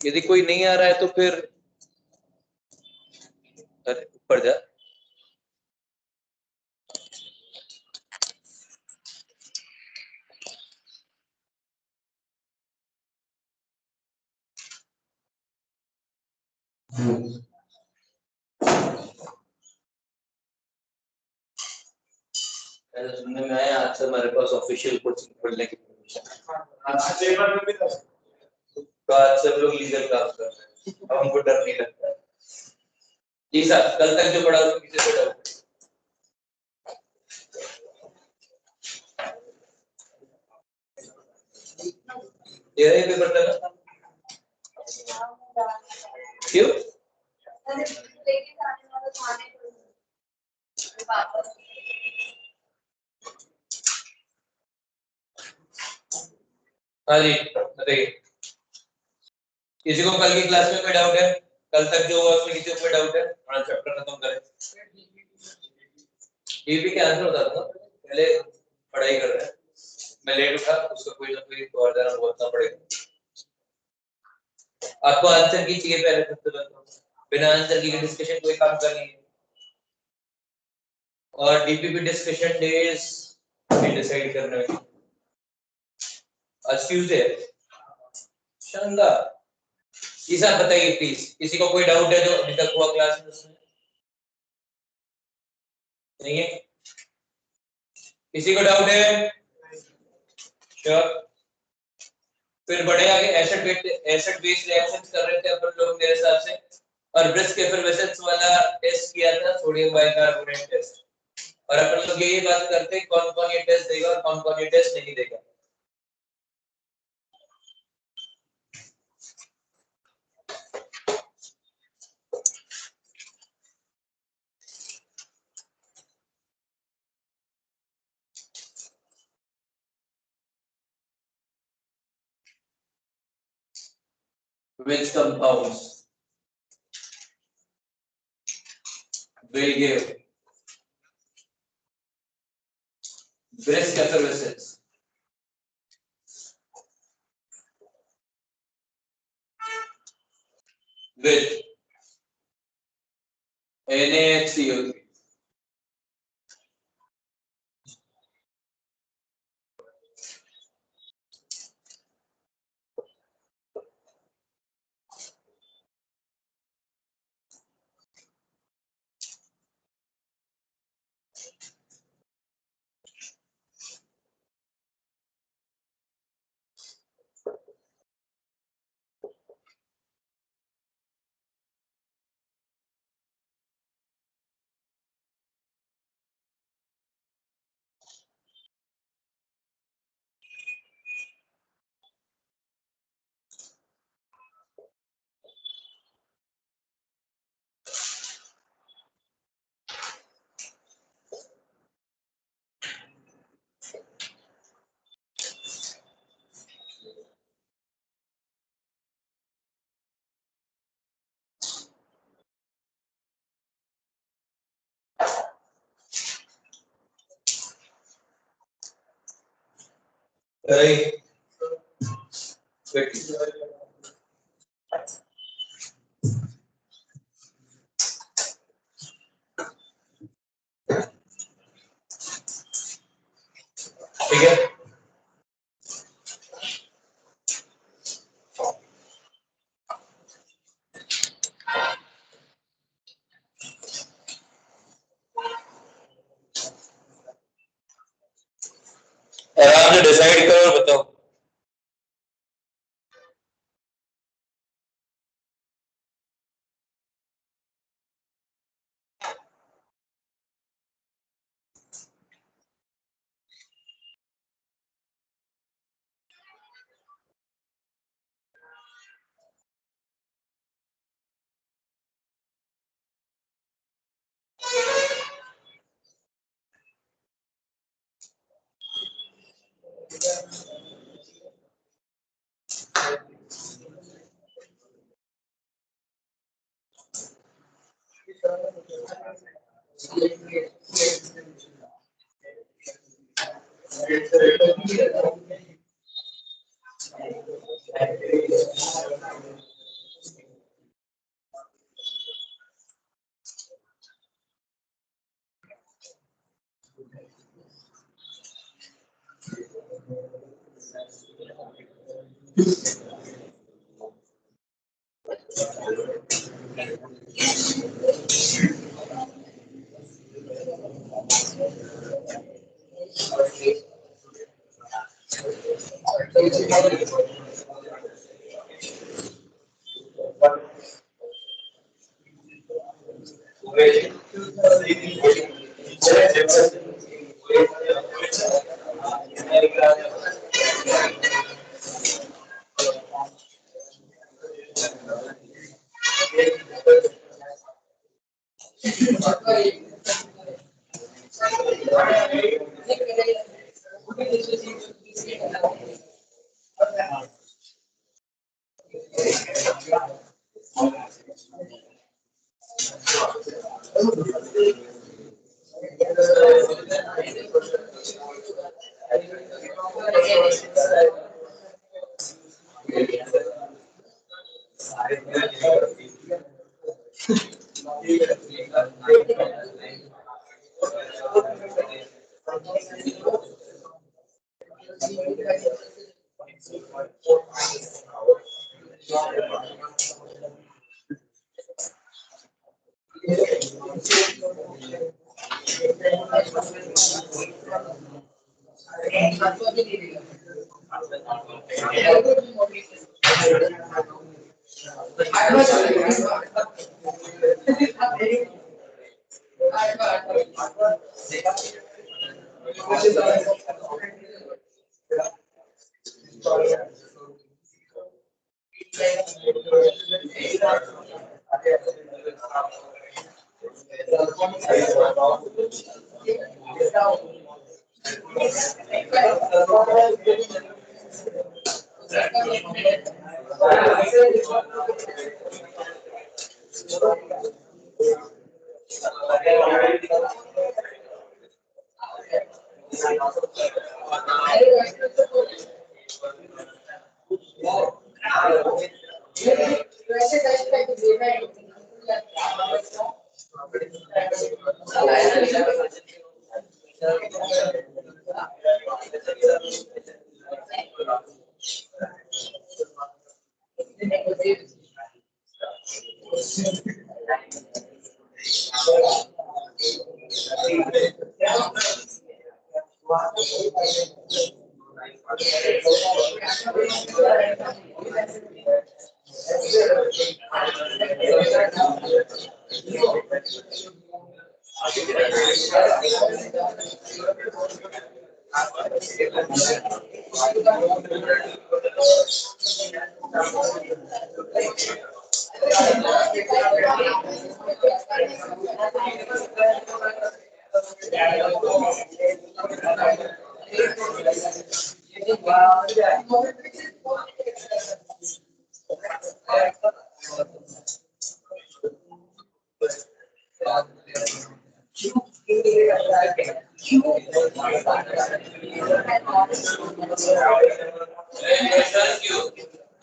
यदि कोई नहीं आ रहा है तो फिर ऊपर जा। ऐसा सुनने में आया आज से हमारे पास ऑफिशियल कोचिंग खोलने की परमिशन। तो आज सब लोग लीगल काम कर रहे हैं, अब हमको डर नहीं लगता है। जी साहब, कल तक जो पढ़ा उसको किसी से डाउट ये रही पेपर चला क्यों? हाँ जी बताइए, किसी को कल की क्लास में कोई डाउट है? कल तक जो हुआ उसमें किसी को कोई डाउट है? हमारा चैप्टर खत्म करें। ये भी क्या आंसर होता था, पहले पढ़ाई कर रहे हैं, मैं लेट उठा, उसको कोई ना कोई और जरा बोलना पड़ेगा। आपको आंसर की चाहिए पहले, सबसे पहले बिना आंसर की डिस्कशन कोई काम करनी है। और डीपीपी डिस्कशन डेज भी डिसाइड करना है। आज ट्यूसडे है, शानदार। ये सब बताइए प्लीज, किसी को कोई डाउट है जो अभी तक हुआ क्लास में उसमें? नहीं है? किसी को डाउट है? श्योर। फिर बढ़े आगे एसिड बेस रिएक्शंस कर रहे थे अपन लोग मेरे हिसाब से, और ब्रिस्क एफरवेसेंस वाला टेस्ट किया था, सोडियम बाइकार्बोनेट टेस्ट। और अपन लोग यही बात करते हैं कौन कौन ये टेस्ट देगा और कौन कौन ये टेस्ट नहीं देगा। Which compounds will give brisk effervescence with NaHCl3? Right. Wait. ठीक है, आराम से डिसाइड करो और बताओ।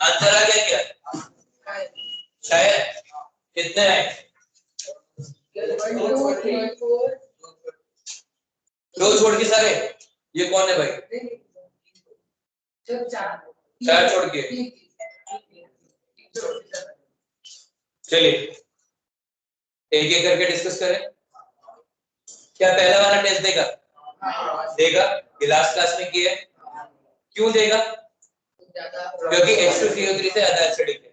आंसर आ गया क्या? शायद कितने हैं? दो छोड़ के सारे, ये कौन है भाई? चार छोड़ के, चलिए एक एक करके डिस्कस करें। क्या पहला वाला टेस्ट देगा? देगा, लास्ट क्लास में किया। क्यों देगा? क्योंकि H2CO3 से ज्यादा एसिडिक है।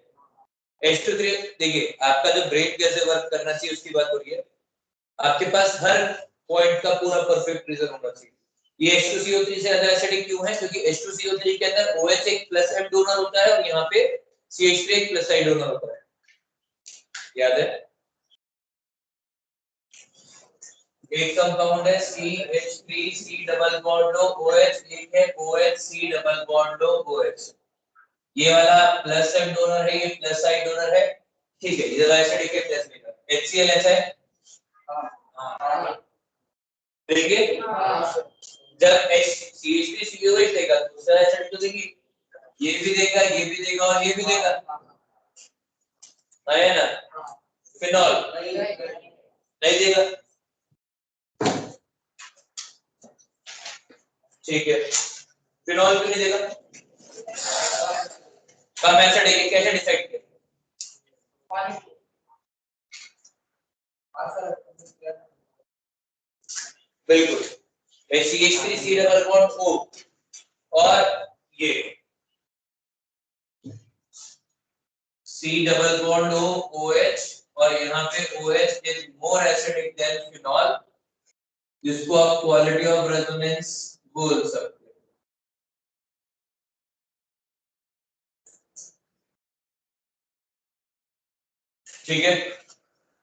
H2 देखिए, आपका जो ब्रेन कैसे वर्क करना चाहिए उसकी बात हो रही है। आपके पास हर पॉइंट का पूरा परफेक्ट रीजन होना चाहिए। ये H2CO3 से ज्यादा एसिडिक क्यों है? क्योंकि H2CO3 के अंदर OH एक प्लस एम डोनर होता है और यहाँ पे CH3 एक प्लस आई डोनर होता है। याद है? एक कंपाउंड है CH3C डबल बॉन्ड लो OH, एक है OHC डबल बॉन्ड लो OH। ये वाला प्लस एम डोनर है, ये प्लस आई डोनर है, ठीक है। इधर एसिडिक है प्लस में HCl ऐसा है। हां देखिए, जब CH3COH देगा दूसरा एसिड तो देखिए ये भी देगा, ये भी देगा और ये भी देगा, है ना? फिनॉल नहीं देगा, ठीक है। फिनॉल क्यों नहीं देगा? कम एसिड है कैसे डिसाइड किया? बिल्कुल CH3 डबल बॉन्ड O और ये C double bond O OH और यहाँ पे OH is more acidic then phenol, जिसको आप क्वालिटी ऑफ रेजोनेंस बोल सकते हैं। ठीक है,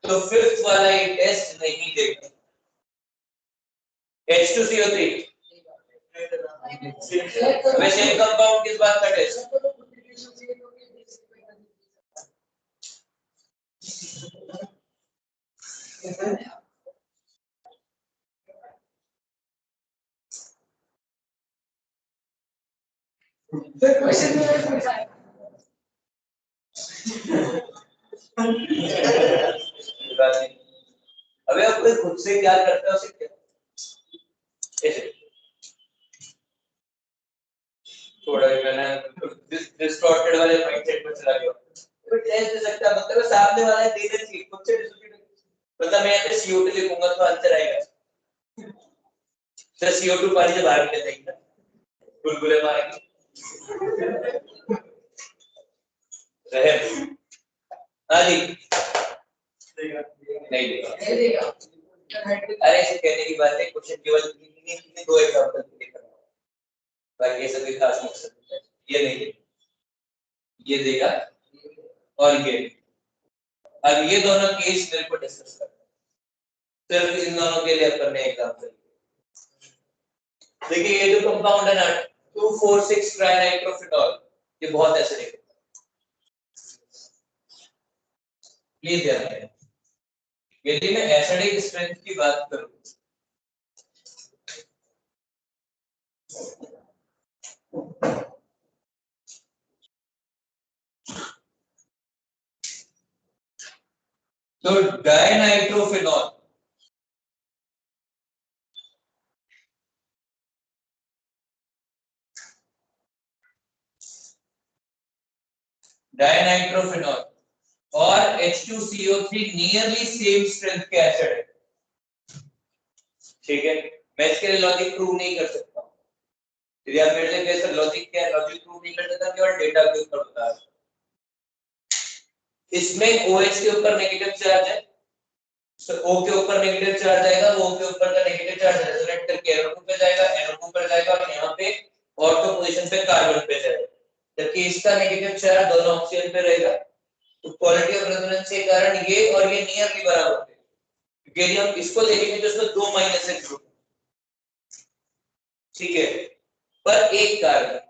तो फिफ्थ वाला ये टेस्ट नहीं देगा। H2CO3 वैसे कंपाउंड किस बात का टेस्ट? अबे अब खुद से क्या करता है उसे क्या ऐसे थोड़ा मैंने डिस्टॉर्टेड वाले माइंडसेट में चला गया। तो टेस्ट दे सकता है मतलब सामने वाला दे दे चीज खुद से मतलब मैं यहाँ पे CO2 लिखूंगा तो आंसर आएगा। तो CO2 पानी से बाहर निकल जाएगा बुलबुले मारेंगे रहे। हाँ जी नहीं देगा। अरे ऐसे कहने की बात है, क्वेश्चन केवल दो एग्जांपल के लिए करना है, बाकी ये सभी खास मकसद है। ये नहीं देगा, ये देगा और ये। अब ये दोनों केस मेरे को डिस्कस करना है, सिर्फ इन दोनों के लिए अपन ने एग्जांपल। देखिए ये जो कंपाउंड है ना 2,4,6 ट्राइनाइट्रोफिनॉल, ये बहुत एसिडिक है। प्लीज ध्यान दें, यदि मैं एसिडिक स्ट्रेंथ की बात करूं तो डायनाइट्रोफिनॉल और H2CO3 नियरली सेम स्ट्रेंथ के एसिड है। ठीक है, मैं इसके लिए लॉजिक प्रूव नहीं कर सकता। यदि आप मेरे से कैसे लॉजिक क्या लॉजिक प्रूव नहीं कर सकता, केवल डेटा के ऊपर बता रहा हूं। इसमें OH के ऊपर नेगेटिव चार्ज है, तो O के ऊपर नेगेटिव चार्ज आएगा, O के ऊपर का नेगेटिव चार्ज रेजोनेट करके NO2 पे जाएगा, NO2 पर जाएगा और यहाँ पे ऑर्थो पोजीशन पे कार्बन पे जाएगा, जबकि इसका नेगेटिव चार्ज दोनों ऑक्सीजन पे रहेगा। तो क्वालिटी ऑफ रेजोनेंस के कारण ये और ये नियरली बराबर है। यदि हम इसको देखेंगे तो इसमें 2 माइनस है ग्रुप, ठीक है, पर एक कार्बन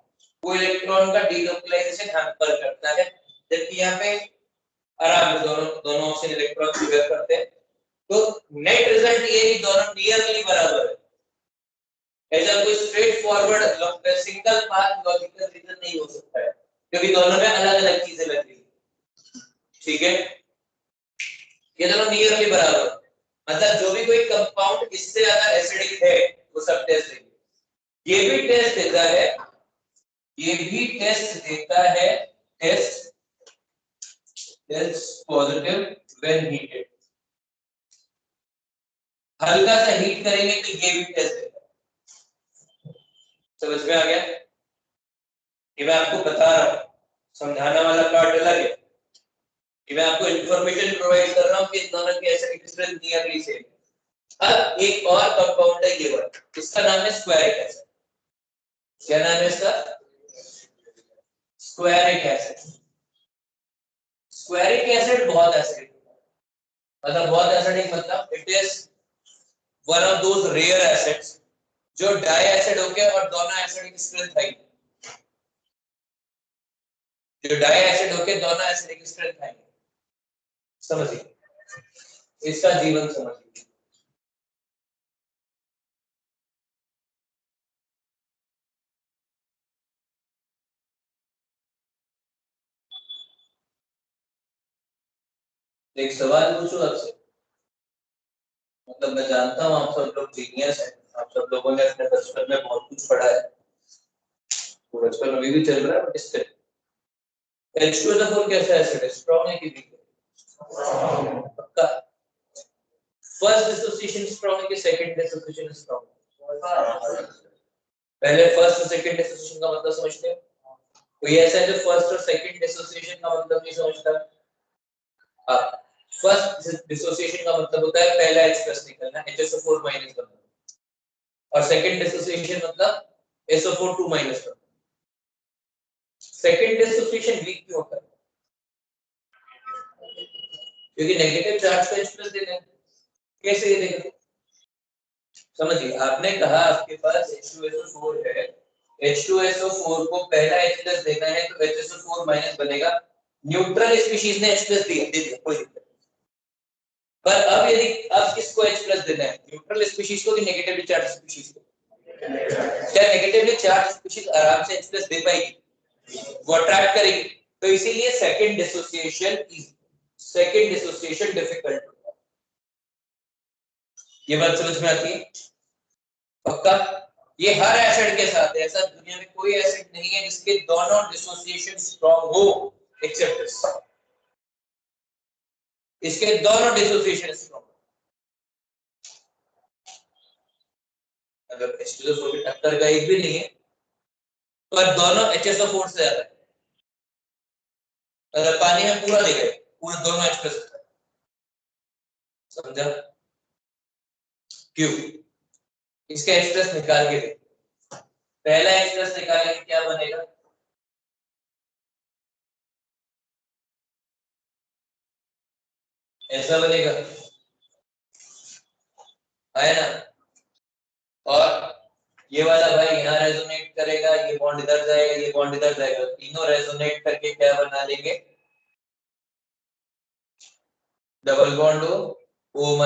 वो इलेक्ट्रॉन का डीलोकलाइजेशन हैम्पर करता है, जबकि यहाँ पे आराम से दोनों ऑक्सीजन इलेक्ट्रॉन शेयर करते हैं। तो नेट रिजल्ट ये कि दोनों नियरली बराबर है। ऐसा कोई straightforward single path logical reason नहीं हो सकता है, क्योंकि दोनों में अलग-अलग चीजें लग रही है। ठीक है, ये दोनों नियरली बराबर, मतलब जो भी कोई कंपाउंड इससे ज्यादा एसिडिक है वो सब टेस्ट देंगे। ये भी टेस्ट देता है, ये भी टेस्ट देता है, टेस्ट पॉजिटिव व्हेन हीटेड। हल्का सा हीट करेंगे तो ये भी टेस्ट देता है। समझ में आ गया? ये मैं आपको बता रहा हूं, समझाने वाला पार्ट अलग है, ये मैं आपको इंफॉर्मेशन प्रोवाइड कर रहा हूं कि इन दोनों की एसिडिक स्ट्रेंथ नियरली सेम है। अब एक और कंपाउंड है ये वाला, इसका नाम है स्क्वायरिक एसिड। क्या नाम है इसका? Squaric acid. स्क्वायरिक एसिड बहुत एसिडिक, मतलब बहुत एसिडिक, मतलब it is one of those rare acids जो डाई एसिड होके और दोनों एसिडिक स्ट्रेंथ है, जो डाई एसिड होके दोनों एसिडिक स्ट्रेंथ है। समझिए, इसका जीवन समझिए। एक सवाल पूछूं आपसे, मतलब मैं जानता हूं आप सब लोग जीनियस हैं, आप सब लोगों ने अपने बचपन में बहुत कुछ पढ़ा है, तो बचपन में भी चल रहा है, बट स्टिल H2SO4 कैसा एसिड है, स्ट्रांग है कि वीक है? पक्का फर्स्ट डिसोसिएशन स्ट्रांग है कि सेकंड डिसोसिएशन स्ट्रांग है? पहले फर्स्ट और सेकंड डिसोसिएशन का मतलब समझते हैं। कोई ऐसा है जो फर्स्ट और सेकंड डिसोसिएशन का मतलब नहीं समझता? अब फर्स्ट डिसोसिएशन का मतलब होता है पहला H+ निकलना, HSO4- बनना, और सेकंड डिसोसिएशन मतलब SO4 2- बनना। सेकंड डिसोसिएशन वीक क्यों होता है? क्योंकि नेगेटिव चार्ज का H+ देना है। कैसे ये देखें, समझिए, आपने कहा आपके पास H2SO4 है, H2SO4 को पहला H+ देना है तो HSO4- बनेगा। न्यूट्रल स्पीशीज ने H+ दिया, दे दिया, कोई दिक्कत। पर अब यदि अब किसको H+ देना है, न्यूट्रल स्पीशीज को कि नेगेटिवली चार्ज स्पीशीज को? क्या नेगेटिवली चार्ज स्पीशीज आराम से H+ दे पाएगी? वो अट्रैक्ट करेगी, तो इसीलिए सेकंड डिसोसिएशन डिफिकल्ट होता है। ये बात समझ में आती है? पक्का? ये हर एसिड के साथ है, ऐसा दुनिया में कोई एसिड नहीं है जिसके दोनों डिसोसिएशन स्ट्रांग हो एक्सेप्ट दिस। इसके दोनों डिसोसिएशन स्ट्रांग। अगर H2SO4 की टक्कर का एक भी नहीं है, पर दोनों HSO4 से ज्यादा है। अगर पानी में पूरा देखे, पूरे दोनों H+, समझा? क्यों? इसका H+ निकाल के देख, पहला H+ निकालेंगे क्या बनेगा? ऐसा बनेगा, है ना? और ये वाला भाई यहाँ रेजोनेट करेगा, ये बॉन्ड इधर जाएगा, ये बॉन्ड इधर जाएगा, तीनों रेजोनेट करके क्या बना लेंगे? डबल बॉन्ड हो, O-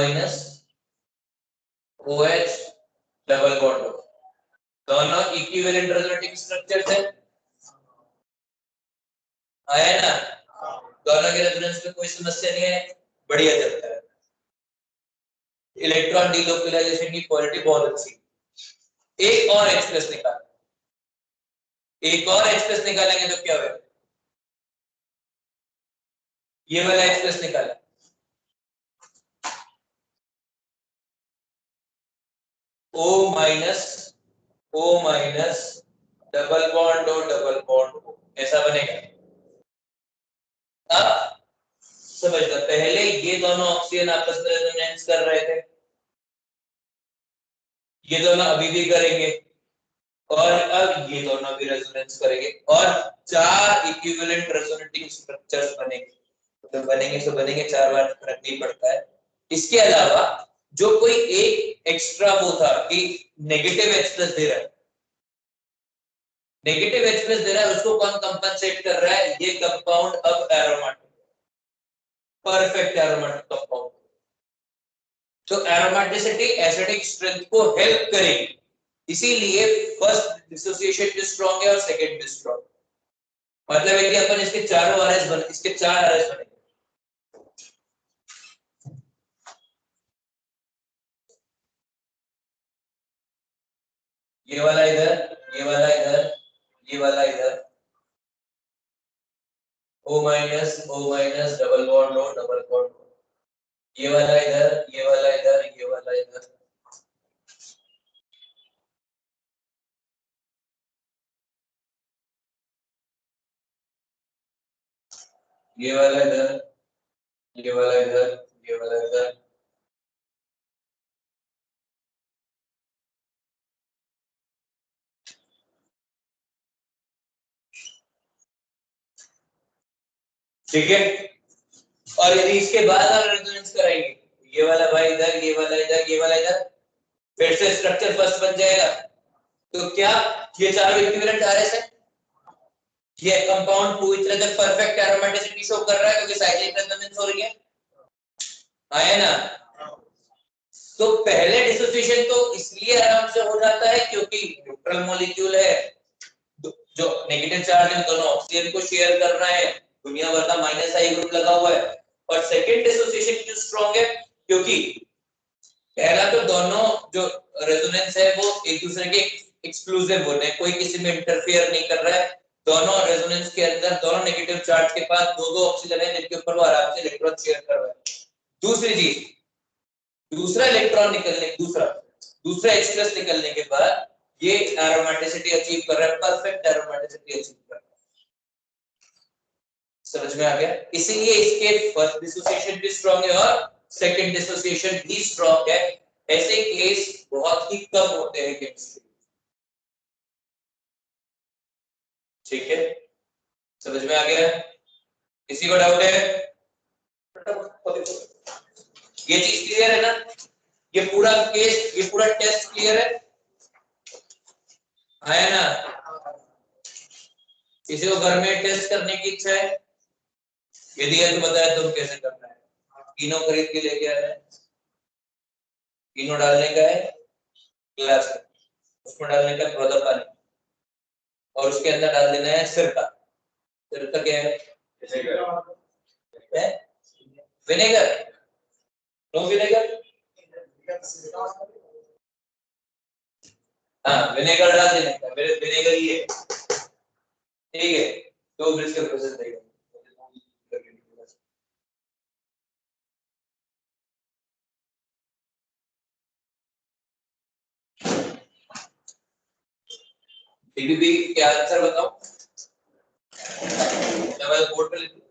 OH डबल बॉन्ड हो, दोनों इक्विवेलेंट रेजोनेटिंग स्ट्रक्चर्स है, है ना? दोनों के रेजोनेंस में कोई समस्या नहीं है, बढ़िया चलता है। इलेक्ट्रॉन डिलोकलाइजेशन की क्वालिटी बहुत अच्छी। एक और H+ निकाल, एक और H+ निकालेंगे तो क्या होगा? ये वाला H+ निकाला, O- डबल बॉन्ड हो, डबल बॉन्ड हो, ऐसा बनेगा। अब समझना, पहले ये दोनों ऑक्सीजन आपस में रेजोनेंस कर रहे थे, ये दोनों अभी भी करेंगे, और अब ये दोनों भी रेजोनेंस करेंगे, और 4 इक्विवेलेंट रेजोनेटिंग स्ट्रक्चर्स बनेंगे। तो बनेंगे तो बनेंगे, 4 बार फर्क नहीं पड़ता है। इसके अलावा जो कोई एक एक्स्ट्रा वो था कि नेगेटिव H+ दे रहा है, नेगेटिव H+ दे रहा है, उसको कौन कंपनसेट कर रहा है? ये कंपाउंड अब एरोमेटिक, परफेक्ट एरोमेटिक कंपाउंड। तो एरोमेटिसिटी एसिडिक स्ट्रेंथ को हेल्प करेगी, इसीलिए फर्स्ट डिसोसिएशन भी स्ट्रांग है और सेकंड भी स्ट्रांग। मतलब है कि अपन इसके चारों RS बने, इसके 4 RS बने, ये वाला इधर, ये वाला इधर, ये वाला इधर, O- डबल बॉन्ड हो, डबल बॉन्ड हो, ये वाला इधर, ये वाला इधर, ये वाला इधर, ये वाला इधर, ये वाला इधर, ये वाला इधर, ठीक है। और यदि इसके बाद हम रेजोनेंस कराएंगे, ये वाला भाई इधर, ये वाला इधर, ये वाला इधर, फिर से स्ट्रक्चर फर्स्ट बन जाएगा। तो क्या ये चारों इक्विवेलेंट RS है? ये compound to each other perfect aromaticity show कर रहा है क्योंकि साइक्लिक रेजोनेंस हो रही है ना? तो पहले डिसोसिएशन तो इसलिए आराम से हो जाता है क्योंकि न्यूट्रल मॉलिक्यूल है, जो नेगेटिव चार्ज है, दोनों ऑक्सीजन को शेयर कर रहे हैं, दुनिया भर का -I ग्रुप लगा हुआ है। और सेकंड डिसोसिएशन क्यों स्ट्रांग है? क्योंकि पहला तो दोनों जो रेजोनेंस है वो एक दूसरे के एक्सक्लूसिव होने, कोई किसी में इंटरफेयर नहीं कर रहा है, दोनों रेजोनेंस के अंदर दोनों नेगेटिव चार्ज के पास दो ऑक्सीजन है जिनके ऊपर वो आराम से इलेक्ट्रॉन शेयर कर रहा है। दूसरी चीज, दूसरा इलेक्ट्रॉन निकलने दूसरा H+ निकलने के बाद ये एरोमेटिसिटी अचीव कर रहा है, परफेक्ट एरोमेटिसिटी अचीव कर रहा है। समझ में आ गया? इसीलिए इसके फर्स्ट डिसोसिएशन भी स्ट्रांग है और सेकंड डिसोसिएशन भी स्ट्रांग है। ऐसे केस बहुत ही कम होते हैं केमिस्ट्री। ठीक है, समझ में आ गया? किसी को डाउट है? ये चीज क्लियर है ना? ये पूरा केस, ये पूरा टेस्ट क्लियर है? है ना? किसी को घर में टेस्ट करने की इच्छा है? यदि है तो बताया तुम कैसे करना है। तीनों खरीद के लेके आना है, तीनों डालने का है ग्लास में, उसमें डालने का थोड़ा पानी और उसके अंदर डाल देना है सिरका। सिरका क्या है? विनेगर। No vinegar? हाँ, विनेगर डाल देने का, मेरे विनेगर ही है। ठीक है, तो ब्रिज का प्रोसेस देगा। डीबीबी क्या आंसर बताओ? मैं बोर्ड पे लिख दूं?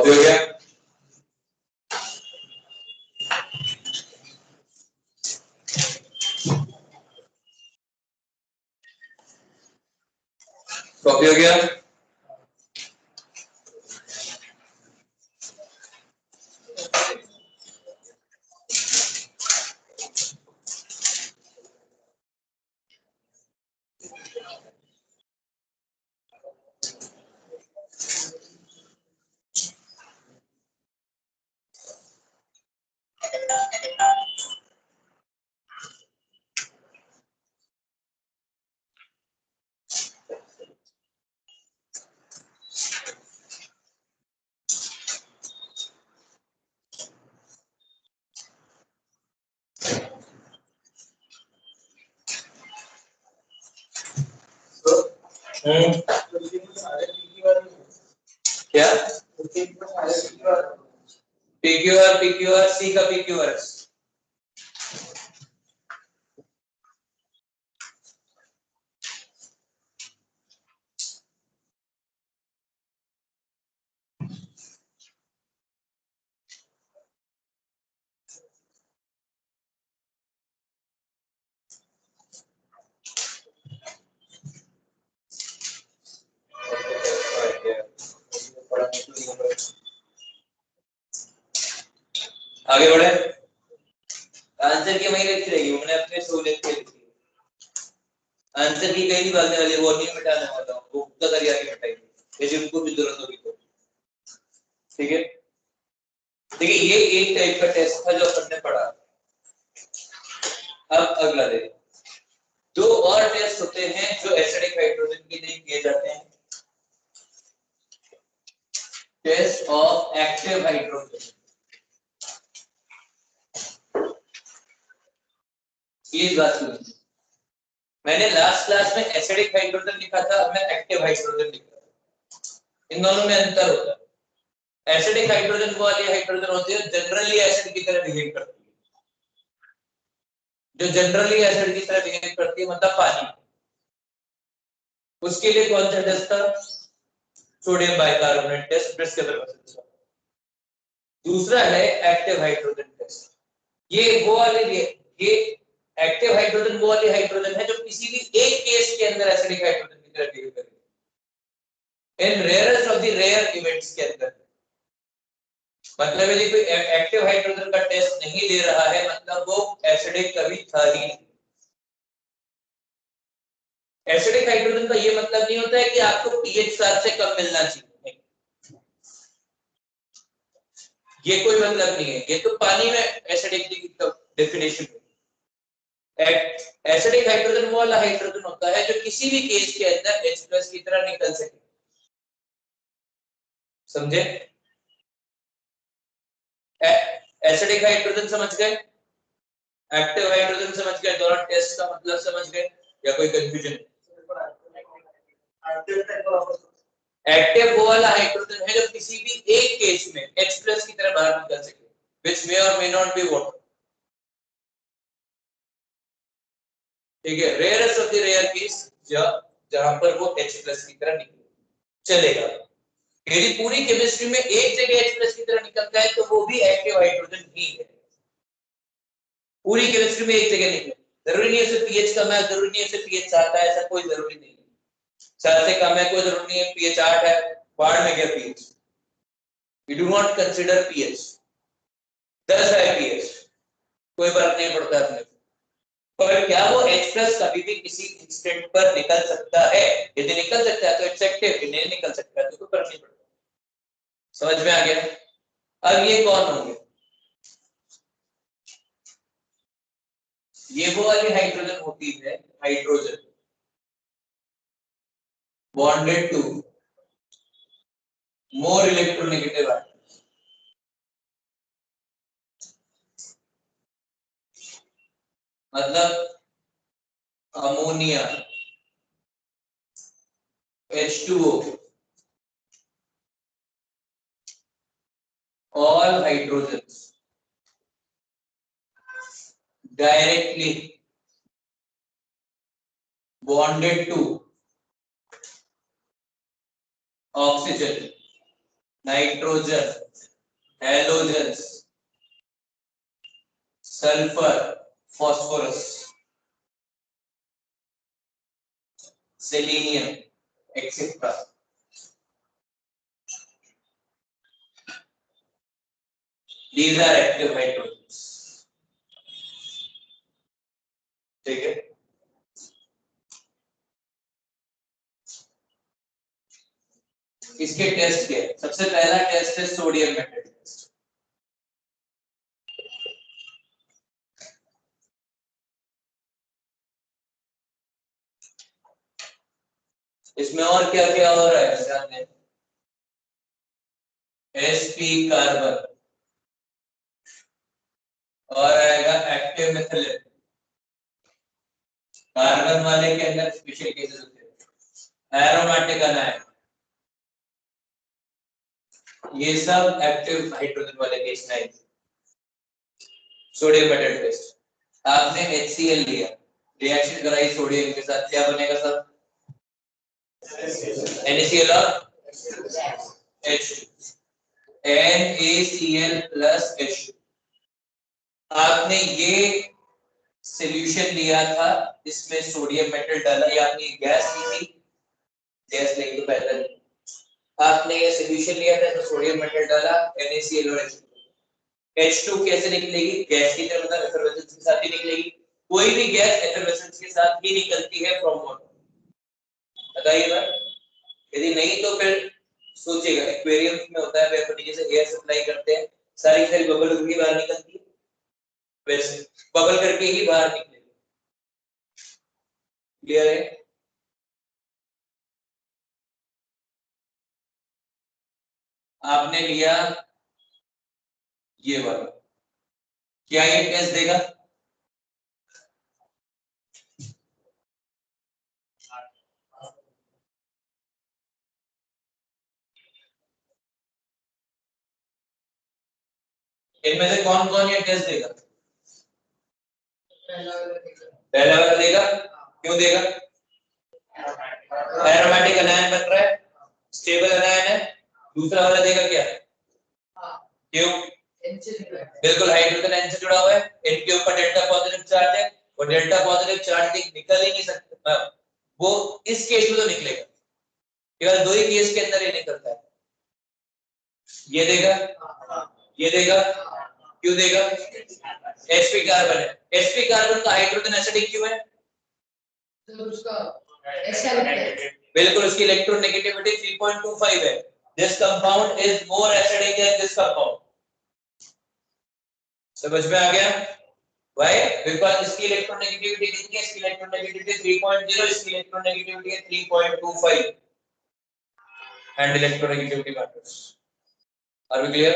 कॉपी हो गया? कॉपी हो गया? क्या PQR C का PQR आगे बढ़े। आंसर की वही लिखी रहेगी, मैंने अपने सहूलियत के लिखी। आंसर की कहीं बात वाली वो नहीं मिटाने वाला हूँ, वो खुद कर आगे मिटाएगी यदि उनको भी जरूरत होगी तो। ठीक है, देखिए ये एक टाइप का टेस्ट था जो अपन ने पढ़ा। अब अगला देखो, दो और टेस्ट होते हैं जो एसिडिक हाइड्रोजन के लिए किए जाते हैं। टेस्ट ऑफ एक्टिव हाइड्रोजन, ये बात सुनिए, मैंने लास्ट क्लास में एसिडिक हाइड्रोजन लिखा था, अब मैं एक्टिव हाइड्रोजन लिख रहा हूं। इन दोनों में अंतर होता है। एसिडिक हाइड्रोजन वो वाली हाइड्रोजन होती है जनरली एसिड की तरह बिहेव करती है, जो जनरली एसिड की तरह बिहेव करती है मतलब पानी। उसके लिए कौन सा टेस्ट था? सोडियम बाइकार्बोनेट टेस्ट, ब्रिस्क के। दूसरा है एक्टिव हाइड्रोजन टेस्ट। ये वो वाले, ये एक्टिव हाइड्रोजन वो वाली हाइड्रोजन है जो किसी भी एक केस के अंदर एसिडिक हाइड्रोजन की तरह बिहेव करेगी, in rarest of the rare events के अंदर। मतलब यदि कोई एक्टिव हाइड्रोजन का टेस्ट नहीं ले रहा है मतलब वो एसिडिक कभी था ही नहीं। एसिडिक हाइड्रोजन का ये मतलब नहीं होता है कि आपको पीएच 7 से कम मिलना चाहिए, ये कोई मतलब नहीं है, ये तो पानी में एसिडिक की डेफिनेशन है। एसिडिक हाइड्रोजन वो वाला हाइड्रोजन होता है जो किसी भी केस के अंदर H+ की तरह निकल सके। समझे? एसिडिक हाइड्रोजन समझ गए, एक्टिव हाइड्रोजन समझ गए, दोनों टेस्ट का मतलब समझ गए या कोई कंफ्यूजन? एक्टिव वो वाला हाइड्रोजन है जो किसी भी एक केस में H+ की तरह बाहर निकल सके, which may or may not be water। ठीक है, rarest of the rare case जहां पर वो H+ की तरह निकले चलेगा। यदि पूरी केमिस्ट्री में एक जगह H+ की तरह निकलता है तो वो भी एक्टिव हाइड्रोजन ही है। पूरी केमिस्ट्री में एक जगह निकले, जरूरी नहीं है उसे पीएच कम है, जरूरी नहीं है उसे पीएच 7 है, ऐसा कोई जरूरी नहीं है। 7 से कम है कोई जरूरी नहीं है, पीएच 8 है, बाढ़ में गया pH. We do not consider pH। 10 है pH, कोई फर्क नहीं पड़ता अपने को। पर क्या वो H+ कभी भी किसी इंस्टेंट पर निकल सकता है? यदि निकल सकता है तो इट्स एक्टिव, यदि नहीं निकल सकता है तो कोई फर्क नहीं पड़ता। समझ में आ गया? अब ये कौन होंगे? ये वो वाली हाइड्रोजन होती है, hydrogen bonded to more electronegative ion. मतलब ammonia H2O, all hydrogens directly bonded to oxygen nitrogen, halogen, sulphur, phosphorus, selenium etcetera. These are active hydrogens. ठीक है। इसके टेस्ट क्या है? सबसे पहला टेस्ट है सोडियम मेटल टेस्ट। इसमें और क्या क्या हो रहा है ध्यान दें। sp कार्बन और आएगा एक्टिव मिथाइल। कार्बन वाले के अंदर स्पेशल केसेस होते हैं, एरोमेटिक अनायन, ये सब एक्टिव हाइड्रोजन वाले केस नहीं। सोडियम मेटल टेस्ट, आपने HCl लिया, रिएक्शन कराई सोडियम के साथ, क्या बनेगा सब? NaCl और H2, NaCl प्लस H2। आपने ये सॉल्यूशन लिया था, इसमें सोडियम मेटल डाला, या आपने गैस ली थी, गैस लेके तो बेहतर। आपने ये सॉल्यूशन लिया था, तो सोडियम मेटल डाला, NaCl और H2 कैसे निकलेगी? गैस की तरह, मतलब एफरवेसेंस के साथ ही निकलेगी। कोई भी गैस एफरवेसेंस के साथ ही निकलती है फ्रॉम वाटर, बताइए बात। यदि नहीं तो फिर सोचिएगा, एक्वेरियम में होता है, वेपर नीचे से एयर सप्लाई करते हैं, सारी सारी बबल उनकी बाहर निकलती है, वैसे बबल करके ही बाहर निकलेगी। क्लियर है? आपने लिया ये वाला, क्या ये टेस्ट देगा? इनमें से कौन कौन ये टेस्ट देगा? पहला वाला देगा। क्यों देगा? एरोमेटिक अनायन बन रहा है, स्टेबल अनायन है। दूसरा वाला देगा क्या? क्यों? बिल्कुल, हाइड्रोजन एन से जुड़ा हुआ है, इनके ऊपर डेल्टा पॉजिटिव चार्ज है, और डेल्टा पॉजिटिव चार्ज निकल ही नहीं सकता, वो इस केस में तो निकलेगा, केवल दो ही केस के अंदर ये निकलता है। ये देगा, ये देगा। क्यों देगा? sp कार्बन है, sp कार्बन का हाइड्रोजन एसिडिक क्यों है? तो उसका बिल्कुल, उसकी इलेक्ट्रोनेगेटिविटी 3.25 है। This compound is more acidic then this compound. समझ में आ गया? Why? Because इसकी इलेक्ट्रोनेगेटिविटी कितनी है? इसकी इलेक्ट्रोनेगेटिविटी 3.0, इसकी इलेक्ट्रोनेगेटिविटी है 3.25, and electronegativity matters. Are we clear?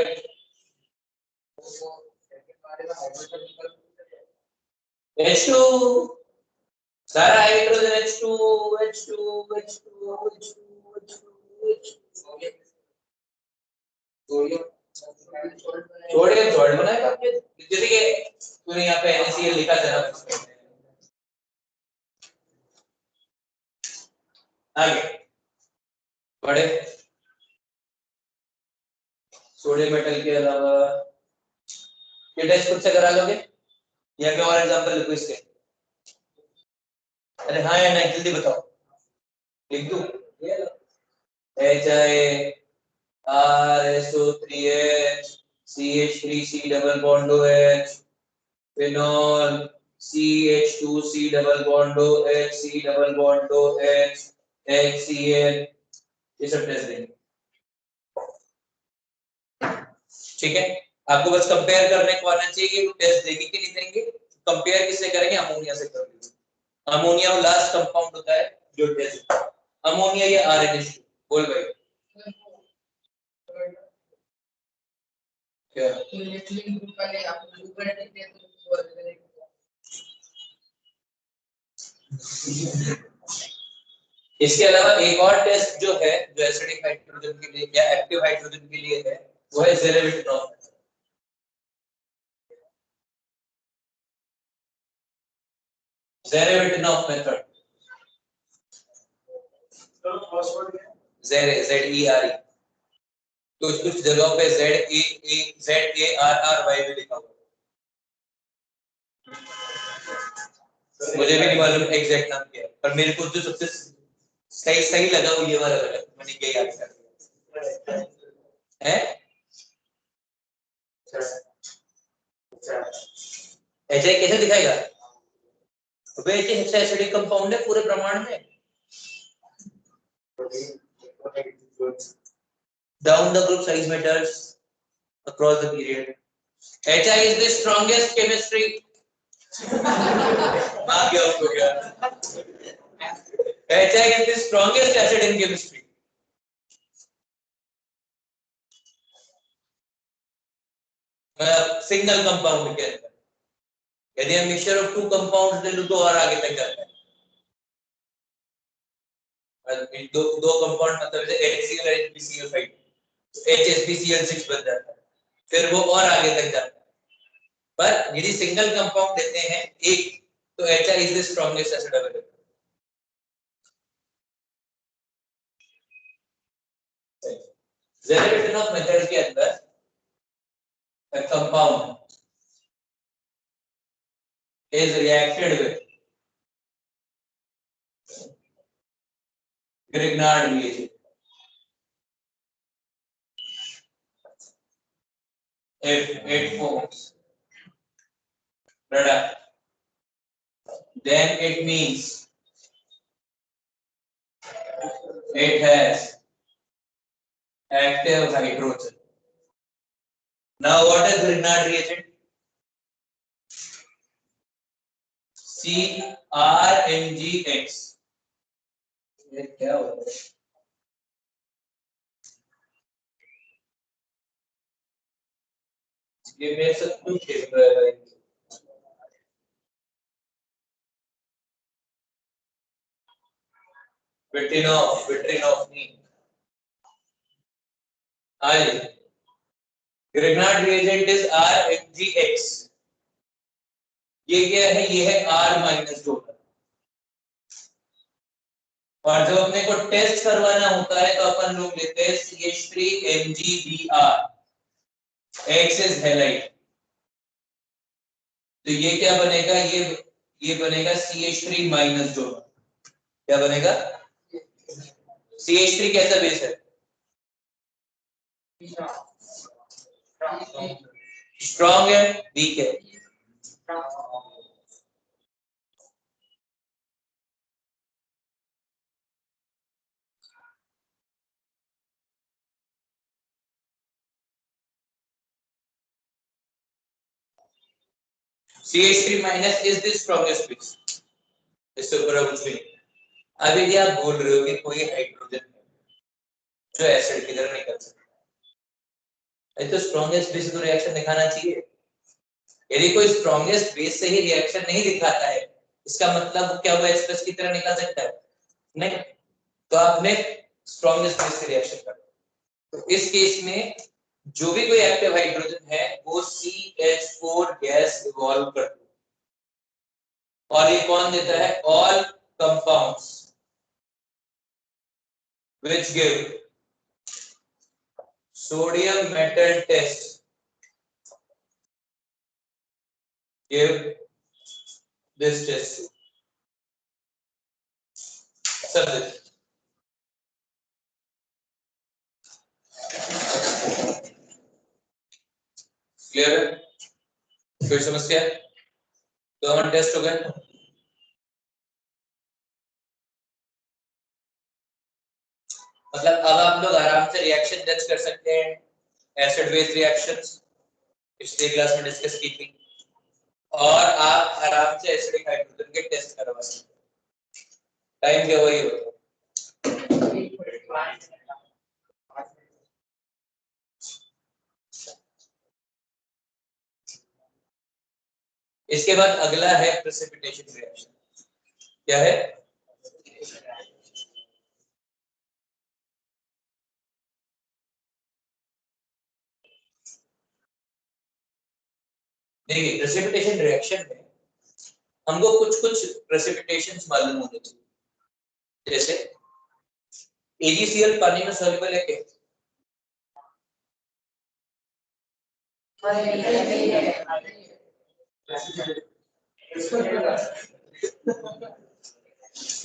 H2, सारा hydrogen H2 H2 H2 H2 H2 छोड़िए, छोड़ बनाएगा आपके, जैसे कि तूने यहाँ पे NaCl लिखा था ना, आगे बढ़े। सोडियम मेटल के अलावा ये टेस्ट खुद से करा लोगे या मैं और एग्जांपल लिखूं इसके? अरे हाँ या नहीं, जल्दी बताओ, लिख दूं? HiRSO3H CH3C double bond OH, phenol CH2C double bond OH, C double bond OH, HCl, ये सब टेस्ट देंगे। ठीक है, आपको बस कंपेयर करने को आना चाहिए कि टेस्ट देंगे कि नहीं देंगे। कंपेयर किससे करेंगे? अमोनिया से करेंगे। अमोनिया वो लास्ट कंपाउंड होता है जो टेस्ट, अमोनिया या RNH2। बोल भाई क्या? इसके अलावा एक और टेस्ट जो है, जो एसिडिक हाइड्रोजन के लिए या एक्टिव हाइड्रोजन के लिए है, वो है ज़ेरेविटनॉफ। ज़ेरेविटनॉफ मेथड, ZERE तो कुछ जगहों पे ZARRY भी लिखा हुआ है। मुझे भी नहीं मालूम एग्जैक्ट नाम क्या है, पर मेरे को जो सबसे सही सही लगा वो ये वाला लगा, मैंने ये याद कर लिया है। HI कैसे दिखाएगा? अबे HI हेक्साएसिडिक कंपाउंड है पूरे ब्रह्मांड में। Down the group size matters across the period. HI is the strongest chemistry. आ गया उसको क्या? HI is the strongest acid in chemistry. Single compound के अंदर यदि हम मिक्सचर ऑफ 2 कंपाउंड्स ले लो तो और आगे तक जाता है। दो कंपाउंड मतलब HCl और HBCl5 HSBCl6 बन जाता है, फिर वो और आगे तक जाता है। पर यदि सिंगल कंपाउंड लेते हैं एक, तो HI is the strongest acid available. Zerewitinoff method के अंदर a compound is reacted with Grignard reagent if it forms product, then it means it has active hydrogen. Now what is Grignard reagent? CrMgX। ये क्या होता है? ये मेरे से क्यों खेल रहा है? विट्रिनॉफ नहीं। आई Grignard reagent is RMgX। ये क्या है? ये है R- डोनर। और जब अपने को टेस्ट करवाना होता है तो अपन लोग लेते हैं CH3MgBr, X is halide। तो ये क्या बनेगा? ये बनेगा CH3- डोनर। क्या बनेगा? CH3 कैसा बेस है? स्ट्रॉन्ग है, वीक है? CH3- is the strongest base। इससे ऊपर कुछ नहीं। अब यदि आप बोल रहे हो कि कोई हाइड्रोजन जो एसिड की तरह निकल सकता है, तो स्ट्रॉन्गेस्ट बेस तो रिएक्शन दिखाना चाहिए। यदि कोई स्ट्रॉन्गेस्ट बेस से ही रिएक्शन नहीं दिखाता है, इसका मतलब क्या वो एक्सप्रेस की तरह निकल सकता है? नहीं। तो आपने स्ट्रॉन्गेस्ट बेस से रिएक्शन कर, तो इस केस में जो भी कोई एक्टिव हाइड्रोजन है वो CH4 गैस इवॉल्व करती है। और ये कौन देता है? All compounds which give sodium metal test give this test। सब क्लियर है? कोई समस्या? दोनों टेस्ट हो गए। मतलब अब आप लोग आराम से रिएक्शन जज कर सकते हैं, एसिड बेस रिएक्शंस पिछले क्लास में डिस्कस की थी, और आप आराम से एसिडिक हाइड्रोजन के टेस्ट करवा सकते हैं। टाइम क्या वही होता है। इसके बाद अगला है प्रेसिपिटेशन रिएक्शन। क्या है? देखिए, प्रेसिपिटेशन रिएक्शन में हमको कुछ प्रेसिपिटेशंस मालूम होने चाहिए। जैसे AgCl पानी में सॉल्युबल है क्या?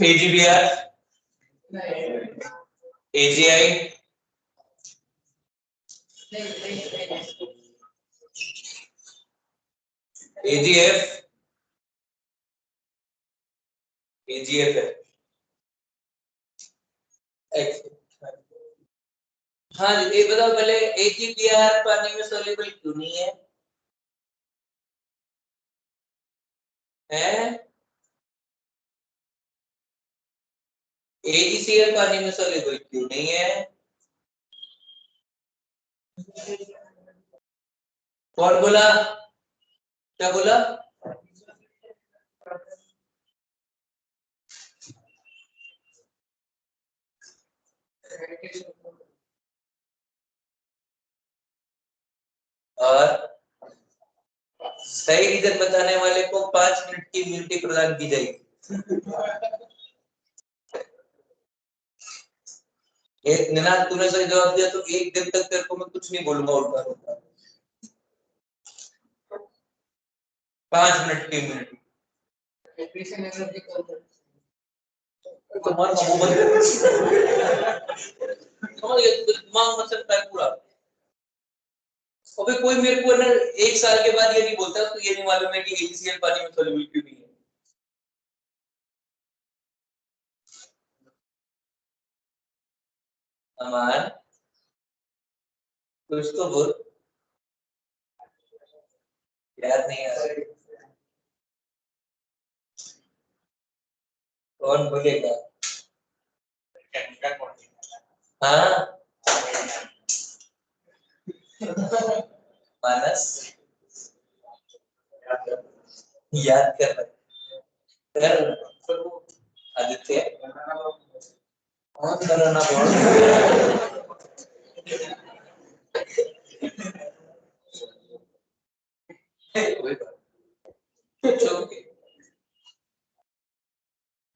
AGBR, AGI, AGF, AGF है। हाँ जी, ये बताओ पहले AGBR पानी में सोल्यूबल क्यों नहीं है? AgCl पानी में सोल्यूबल क्यों नहीं है? कौन बोला? क्या बोला? और सही रीजन बताने वाले को 5 मिनट की इम्यूनिटी प्रदान की जाएगी। एक निनाद तूने सही जवाब दिया तो 1 दिन तक तेरे को मैं कुछ नहीं बोलूंगा उल्टा उल्टा। 5 मिनट की इम्यूनिटी तुम्हारा ये दिमाग मत चलता है पूरा। अबे कोई मेरे को ना 1 साल के बाद ये नहीं बोलता तो ये नहीं मालूम है कि AgCl पानी में सोल्यूबल क्यों नहीं है। अमान कुछ तो बोल, याद नहीं आ रहा। कौन बोलेगा? हाँ मानस याद कर आदित्य कौन करना बोल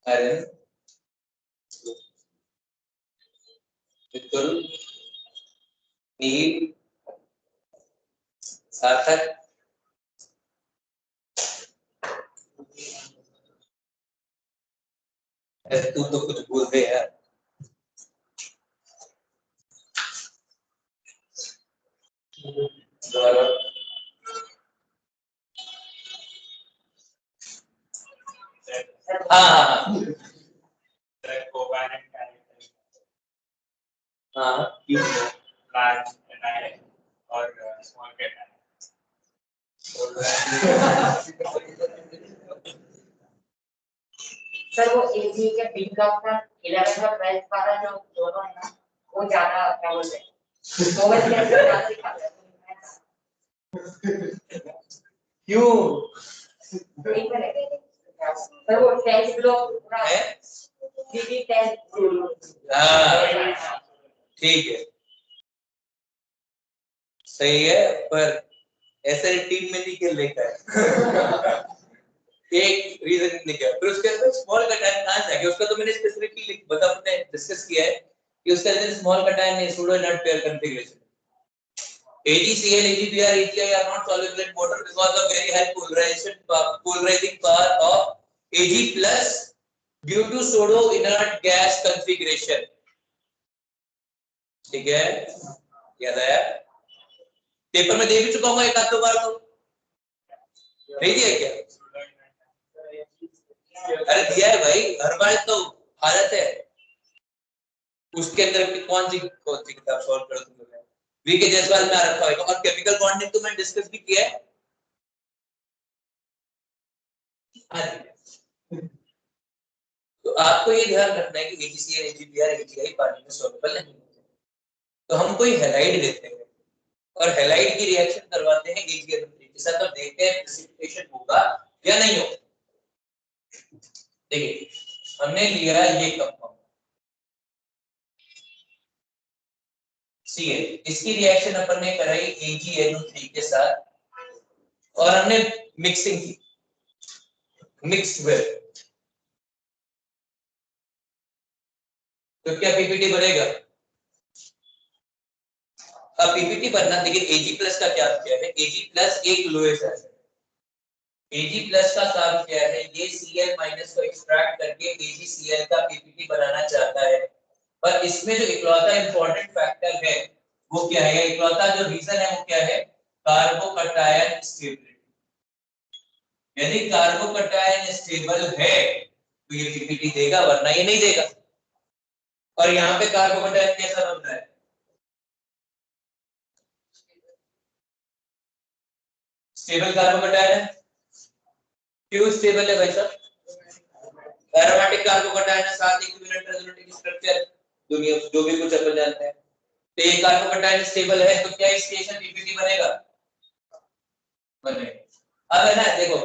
अरे बिल्कुल नील सार्थक तू तो कुछ बोल दे यार। हाँ लार्ज एनायन और स्मॉल कैटायन। सर वो एजी के पिन का अपना 11 और 12 वाला जो दोनों है ना वो ज्यादा क्या बोलते हैं तो वैसे कैसे ज्यादा सिखाते हैं क्यों? एक मिनट सर वो टेस्ट ब्लॉक पूरा है सीडी टेस्ट हाँ ठीक है सही है पर ऐसे टीम में नहीं खेलने का है। एक रीजन नहीं किया फिर उसके अंदर स्मॉल कैटायन कहां से आ गया उसका तो मैंने स्पेसिफिकली बता हमने डिस्कस किया है कि उसका अंदर स्मॉल कैटायन है pseudo not pair configuration AgCl AgBr AgI are not soluble in water because of very high polarizing power of Ag plus due to pseudo inert gas configuration। ठीक है याद आया? पेपर में दे भी चुका हूँ एक आध दो बार तो नहीं दिया क्या? अरे दिया है भाई हर बार तो हालत है उसके अंदर की कौन सी किताब सॉल्व कर दूंगा वीके जायसवाल में आ रखा होगा और केमिकल बॉन्डिंग तो मैंने डिस्कस भी किया है। तो आपको ये ध्यान रखना है कि AgCl AgBr AgI पानी में सॉल्युबल नहीं होते तो हम कोई हैलाइड लेते हैं और हैलाइड की रिएक्शन करवाते हैं AgNO3 के साथ और देखते हैं प्रेसिपिटेशन होगा या नहीं होगा। देखिए हमने लिया ये कंपाउंड Cl इसकी रिएक्शन अपन ने कराई AgNO3 के साथ और हमने मिक्सिंग की मिक्स्ड विद तो क्या पीपीटी बनेगा? अब पीपीटी बनना, लेकिन एजी प्लस का क्या है? एजी प्लस एक लोएस्ट एसिड, एजी प्लस का काम क्या है? ये Cl माइनस को एक्सट्रैक्ट करके AgCl का पीपीटी बनाना चाहता है। पर इसमें जो इकलौता इंपॉर्टेंट फैक्टर है वो क्या है? इकलौता जो रीजन है वो क्या है? Carbocation stability. यदि कार्बोकैटायन स्टेबल है तो ये पीपीटी देगा, वरना ये नहीं देगा। और यहाँ पे कार्बोकैटायन कैसा बन रहा है? स्टेबल कार्बोकैटायन है। क्यों स्टेबल है भाई साहब? एरोमेटिक कार्बोकैटायन है, साथ इक्विवेलेंट रेजोनेटिंग स्ट्रक्चर, दुनिया जो भी कुछ अपन जानते हैं। तो ये कार्बोकैटायन स्टेबल है तो क्या स्टेशन पीपीटी बनेगा? बनेगा। अब है ना, देखो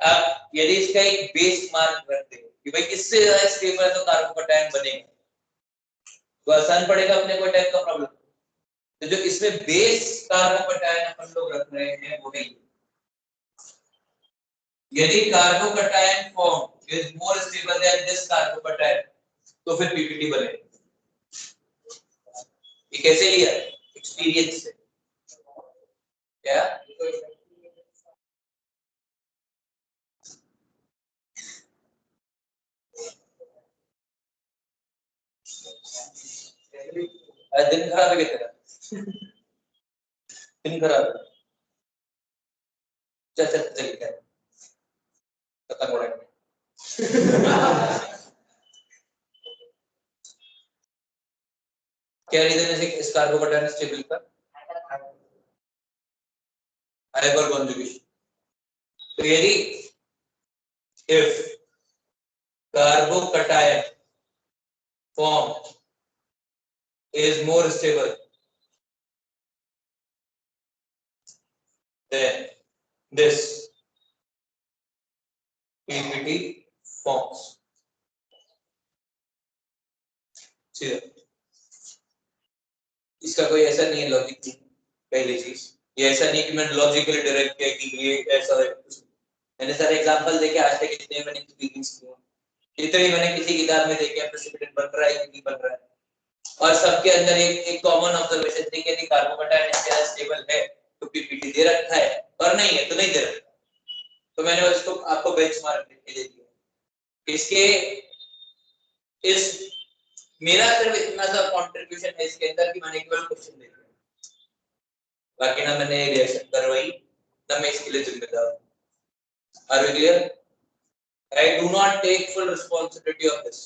आप यदि इसका एक बेस मार्क रखते हो कि भाई इससे ज्यादा स्टेबल है तो कार्बोकैटायन बनेगा, तो आसान पड़ेगा अपने को टाइप का प्रॉब्लम। तो जो इसमें बेस कार्बोकैटायन अपन लोग रख रहे हैं वो है, यदि carbocation form is more stable then this carbocation तो फिर पीपीटी बनेगा। ये कैसे लिया? एक्सपीरियंस से। क्या आज दिन खराब है क्या तेरा? दिन खराब है। चल चल चल, क्या खत्म हो रहा है। क्या रीजन है इस कार्बोकैटायन स्टेबल का? Hyper conjugation. तो यदि if carbocation form is more stable than this PPT forms, सीधा। इसका कोई ऐसा नहीं है लॉजिक नहीं। पहली चीज ये ऐसा नहीं कि मैंने लॉजिकली डायरेक्ट किया कि ये ऐसा है। मैंने सारे एग्जांपल देखे आज तक, इतने मैंने एक्सपीरियंस किया, इतने मैंने किसी किताब में देखे प्रेसिपिटेट बन रहा है कि नहीं बन रहा है। और सबके अंदर एक कॉमन ऑब्जर्वेशन थी कि यदि कार्बोकैटायन इसके स्टेबल है तो पीपीटी दे रखा है, और नहीं है तो नहीं दे रखा। तो मैंने उसको आपको बेंचमार्क लिख के दे दिया। इसके इस मेरा सिर्फ इतना सा कंट्रीब्यूशन है इसके अंदर कि मैंने केवल क्वेश्चन दे दिया, बाकी ना मैंने रिएक्शन करवाई ना मैं इसके लिए जिम्मेदार हूं। Are we clear? I do not take full responsibility of this.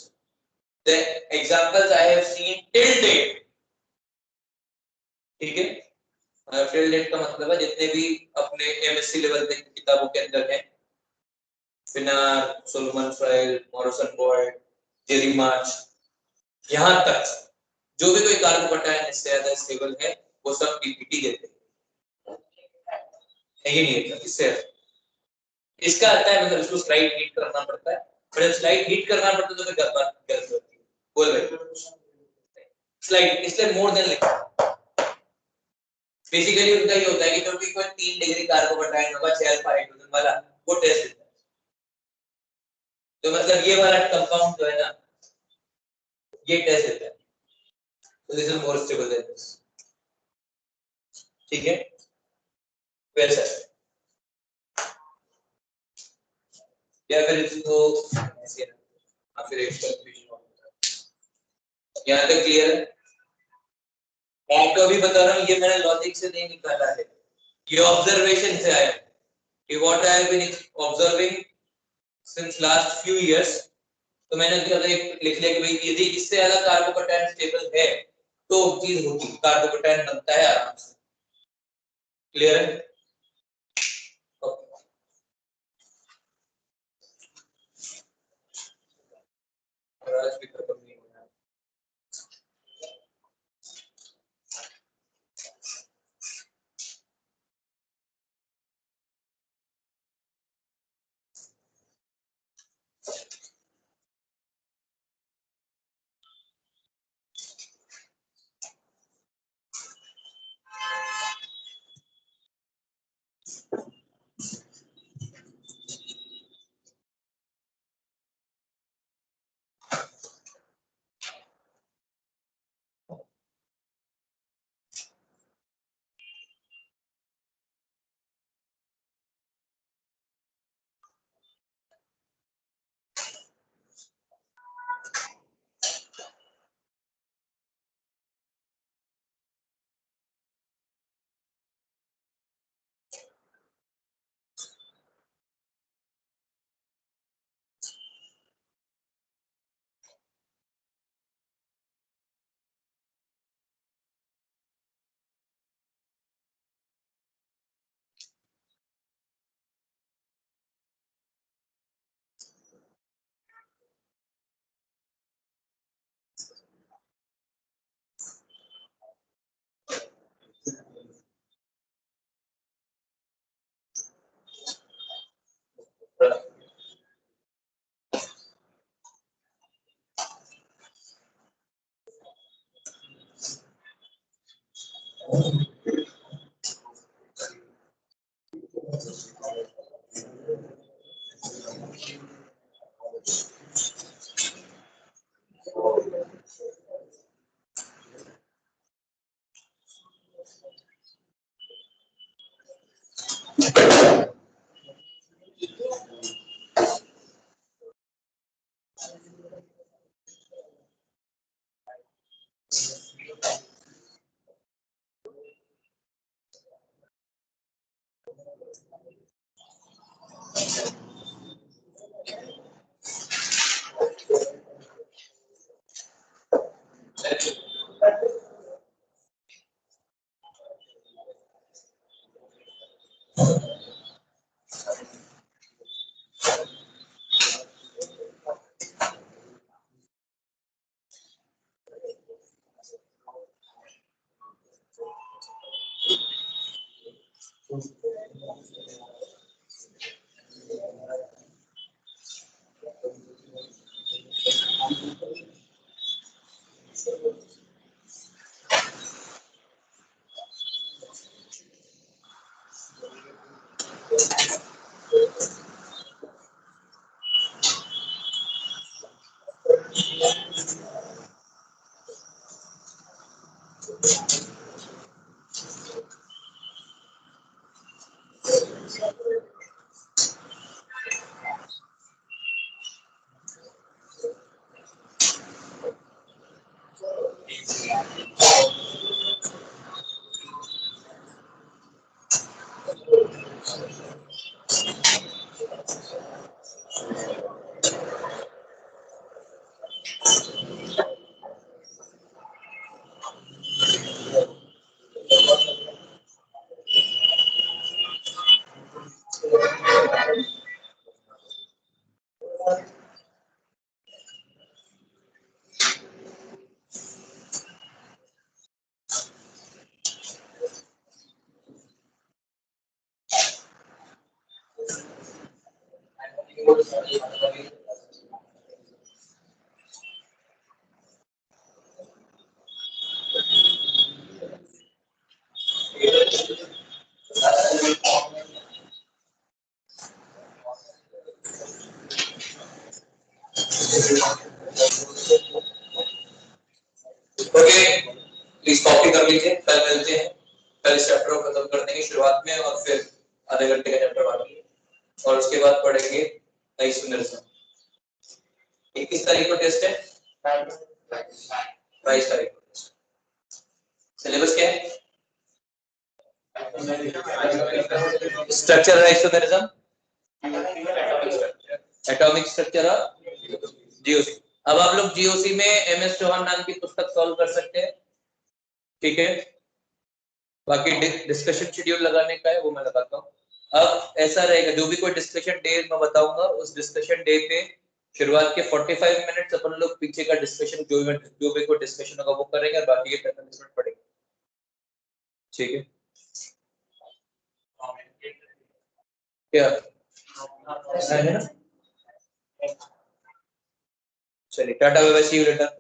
The examples I have seen till date, ठीक है, टिल डेट का मतलब है जितने भी अपने एमएससी लेवल पे किताबों के अंदर है, फिनार, सोलोमन फ्राइल, मॉरिसन बॉयड, जेरी मार्च, यहां तक जो भी कोई कार्बोकैटायन इससे ज्यादा स्टेबल है वो सब पीपीटी देते हैं। ये नहीं है इससे इसका आता है, मतलब इसको स्लाइड हीट करना पड़ता है, पर जब स्लाइड हीट करना पड़ता है तो फिर गलत होती है। बोल भाई स्लाइड इसलिए मोर देन लिखा। बेसिकली उनका ये होता है कि क्योंकि कोई 3 डिग्री कार्बोकैटायन होगा 6 अल्फा हाइड्रोजन वाला, वो टेस्ट देता है। तो मतलब ये वाला कंपाउंड जो है ना ये टेस्ट देता है, तो this is more stable then this. ठीक है, वैसा या फिर इसको ऐसे ना, फिर एक कंफ्यूजन होता है। यहां तक क्लियर है? मैं आपको अभी बता रहा हूं, ये मैंने लॉजिक से नहीं निकाला है, ये ऑब्जर्वेशन से आया कि what I have been observing since last few years. तो मैंने लिख लिया कि भाई यदि इससे ज्यादा कार्बोकैटायन स्टेबल है तो चीज होगी, कार्बोकैटायन बनता है आराम से। क्लियर है? आज भी खत्म नहीं होना। ओके, प्लीज कॉपी कर लीजिए। कल मिलते हैं, कल इस चैप्टर को खत्म कर देंगे शुरुआत में, और फिर आधे घंटे का चैप्टर बाकी है, और उसके बाद पढ़ेंगे 21 तारीख को टेस्ट है, 22 तारीख को टेस्ट। सिलेबस क्या है? Structure isomerism, atomic structure of GOC. अब आप लोग जीओसी में एमएस चौहान नाम की पुस्तक सॉल्व कर सकते हैं, ठीक है। बाकी डिस्कशन शेड्यूल लगाने का है, वो मैं लगाता हूँ। अब ऐसा रहेगा, जो भी कोई डिस्कशन डे मैं बताऊंगा, उस डिस्कशन डे पे शुरुआत के 45 मिनट्स अपन लोग पीछे का डिस्कशन जो भी कोई डिस्कशन होगा वो करेंगे, और बाकी के 45 मिनट पढ़ेंगे, ठीक है। क्या है ना? चलिए, tata bye bye, see you letter.